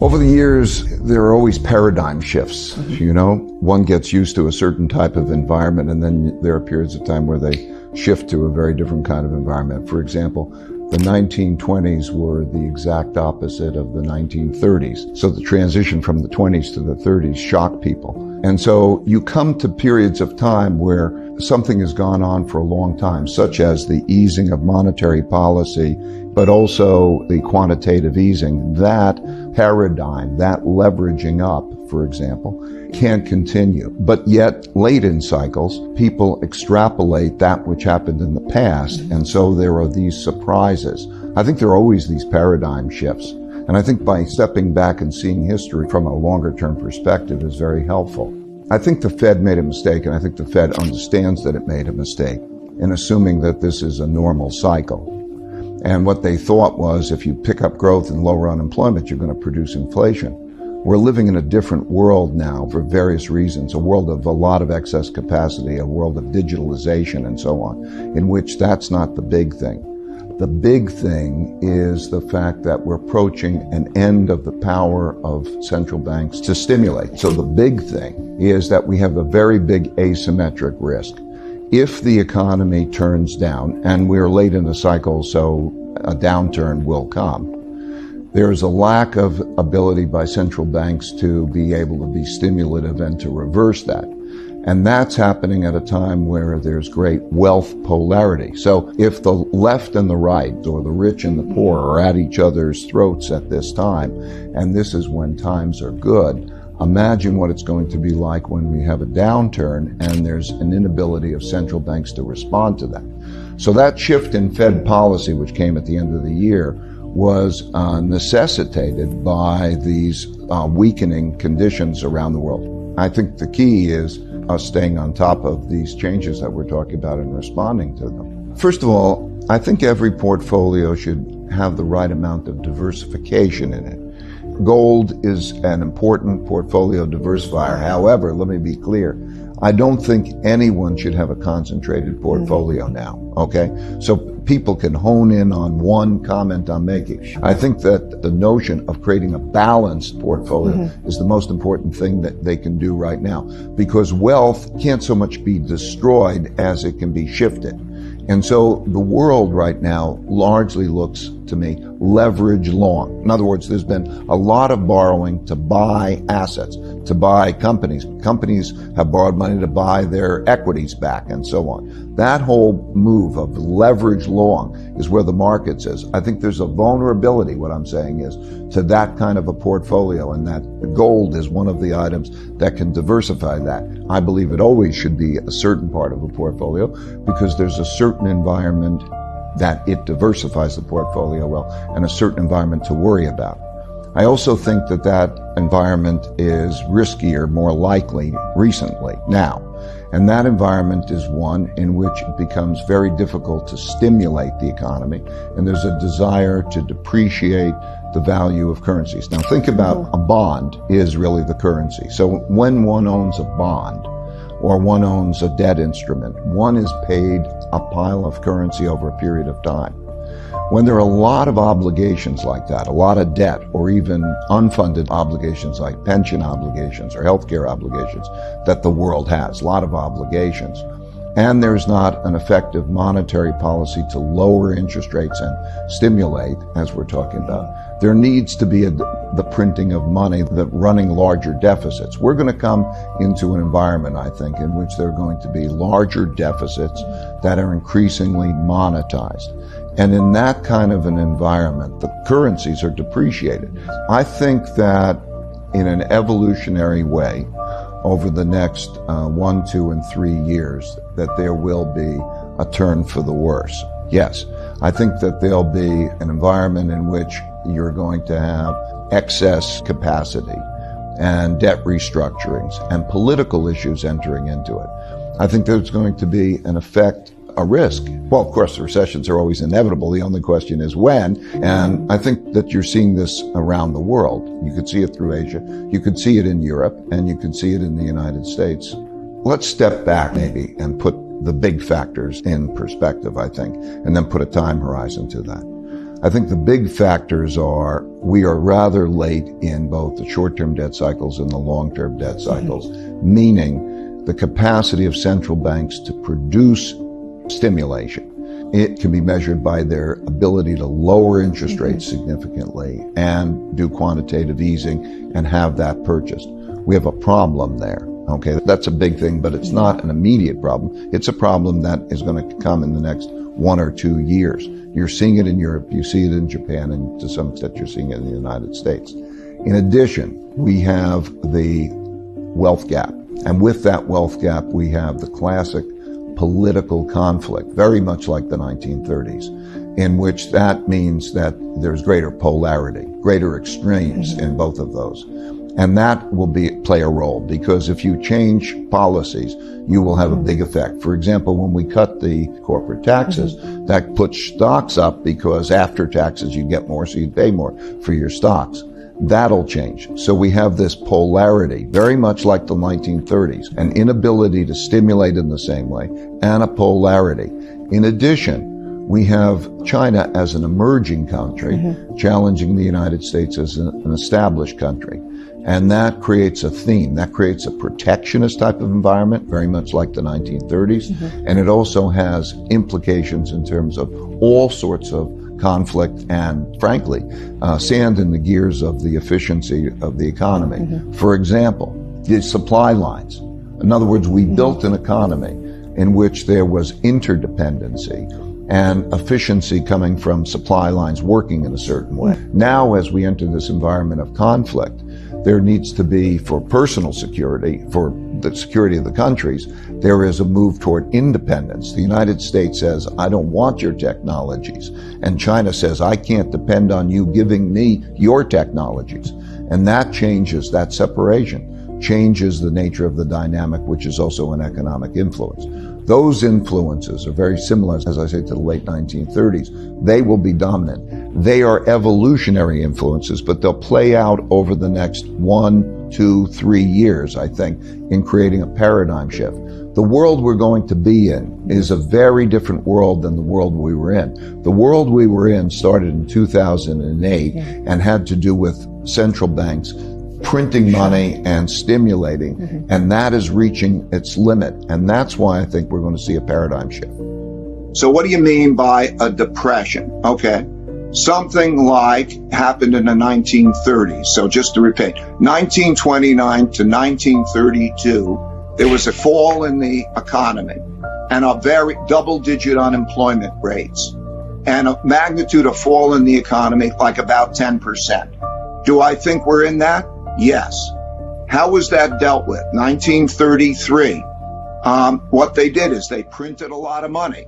Over the years, there are always paradigm shifts, One gets used to a certain type of environment, and then there are periods of time where they shift to a very different kind of environment. For example, the 1920s were the exact opposite of the 1930s. So the transition from the 20s to the 30s shocked people. And so you come to periods of time where something has gone on for a long time, such as the easing of monetary policy, but also the quantitative easing. That paradigm, that leveraging up, for example, can't continue. But yet, late in cycles, people extrapolate that which happened in the past, and so there are these surprises. I think there are always these paradigm shifts. And I think by stepping back and seeing history from a longer-term perspective is very helpful. I think the Fed made a mistake, and I think the Fed understands that it made a mistake in assuming that this is a normal cycle. And what they thought was if you pick up growth and lower unemployment, you're going to produce inflation. We're living in a different world now for various reasons, a world of a lot of excess capacity, a world of digitalization and so on, in which that's not the big thing. The big thing is the fact that we're approaching an end of the power of central banks to stimulate. So the big thing is that we have a very big asymmetric risk. If the economy turns down, and we're late in the cycle, so a downturn will come, there's a lack of ability by central banks to be able to be stimulative and to reverse that. And that's happening at a time where there's great wealth polarity. So if the left and the right, or the rich and the poor, are at each other's throats at this time, and this is when times are good, imagine what it's going to be like when we have a downturn and there's an inability of central banks to respond to that. So that shift in Fed policy, which came at the end of the year, was necessitated by these weakening conditions around the world. I think the key is us staying on top of these changes that we're talking about and responding to them. First of all, I think every portfolio should have the right amount of diversification in it. Gold is an important portfolio diversifier. However, let me be clear, I don't think anyone should have a concentrated portfolio now, okay? So people can hone in on one comment I'm making. I think that the notion of creating a balanced portfolio is the most important thing that they can do right now, because wealth can't so much be destroyed as it can be shifted. And so the world right now largely looks, to me, leverage long. In other words, there's been a lot of borrowing to buy assets, to buy companies. Companies have borrowed money to buy their equities back and so on. That whole move of leverage long is where the market is. I think there's a vulnerability, what I'm saying is, to that kind of a portfolio, and that gold is one of the items that can diversify that. I believe it always should be a certain part of a portfolio because there's a certain environment that it diversifies the portfolio well, and a certain environment to worry about. I also think that that environment is riskier, more likely, recently, now. And that environment is one in which it becomes very difficult to stimulate the economy, and there's a desire to depreciate the value of currencies. Now think about a bond is really the currency. So when one owns a bond, or one owns a debt instrument, one is paid a pile of currency over a period of time. When there are a lot of obligations like that, a lot of debt, or even unfunded obligations like pension obligations or healthcare obligations that the world has, a lot of obligations, and there's not an effective monetary policy to lower interest rates and stimulate, as we're talking about, there needs to be the printing of money, the running larger deficits. We're going to come into an environment, I think, in which there are going to be larger deficits that are increasingly monetized. And in that kind of an environment, the currencies are depreciated. I think that in an evolutionary way, over the next 1, 2, and 3 years, that there will be a turn for the worse. Yes, I think that there'll be an environment in which you're going to have excess capacity and debt restructurings and political issues entering into it. I think there's going to be an effect, a risk. Well, of course, recessions are always inevitable. The only question is when. And I think that you're seeing this around the world. You could see it through Asia. You could see it in Europe, and you could see it in the United States. Let's step back maybe and put the big factors in perspective, I think, and then put a time horizon to that. I think the big factors are we are rather late in both the short-term debt cycles and the long-term debt cycles, meaning the capacity of central banks to produce stimulation. It can be measured by their ability to lower interest rates significantly and do quantitative easing and have that purchased. We have a problem there. Okay, that's a big thing, but it's not an immediate problem. It's a problem that is going to come in the next 1 or 2 years. You're seeing it in Europe, you see it in Japan, and to some extent you're seeing it in the United States. In addition, we have the wealth gap. And with that wealth gap, we have the classic political conflict, very much like the 1930s, in which that means that there's greater polarity, greater extremes in both of those. And that will play a role, because if you change policies, you will have a big effect. For example, when we cut the corporate taxes, that puts stocks up because after taxes you get more, so you pay more for your stocks. That'll change. So we have this polarity, very much like the 1930s, an inability to stimulate in the same way, and a polarity. In addition, we have China as an emerging country challenging the United States as an established country. And that creates a theme. That creates a protectionist type of environment, very much like the 1930s. And it also has implications in terms of all sorts of conflict and, frankly, sand in the gears of the efficiency of the economy. For example, the supply lines. In other words, we built an economy in which there was interdependency and efficiency coming from supply lines working in a certain way. Now, as we enter this environment of conflict, there needs to be, for personal security, for the security of the countries, there is a move toward independence. The United States says, I don't want your technologies. And China says, I can't depend on you giving me your technologies. And that changes, that separation changes the nature of the dynamic, which is also an economic influence. Those influences are very similar, as I say, to the late 1930s. They will be dominant. They are evolutionary influences, but they'll play out over the next 1, 2, 3 years, I think, in creating a paradigm shift. The world we're going to be in is a very different world than the world we were in. The world we were in started in 2008 and had to do with central banks printing money and stimulating, and that is reaching its limit. And that's why I think we're going to see a paradigm shift. So what do you mean by a depression? Okay. Something like happened in the 1930s. So just to repeat, 1929 to 1932, there was a fall in the economy and a very double-digit unemployment rates and a magnitude of fall in the economy like about 10%. Do I think we're in that? Yes. How was that dealt with? 1933. What they did is they printed a lot of money.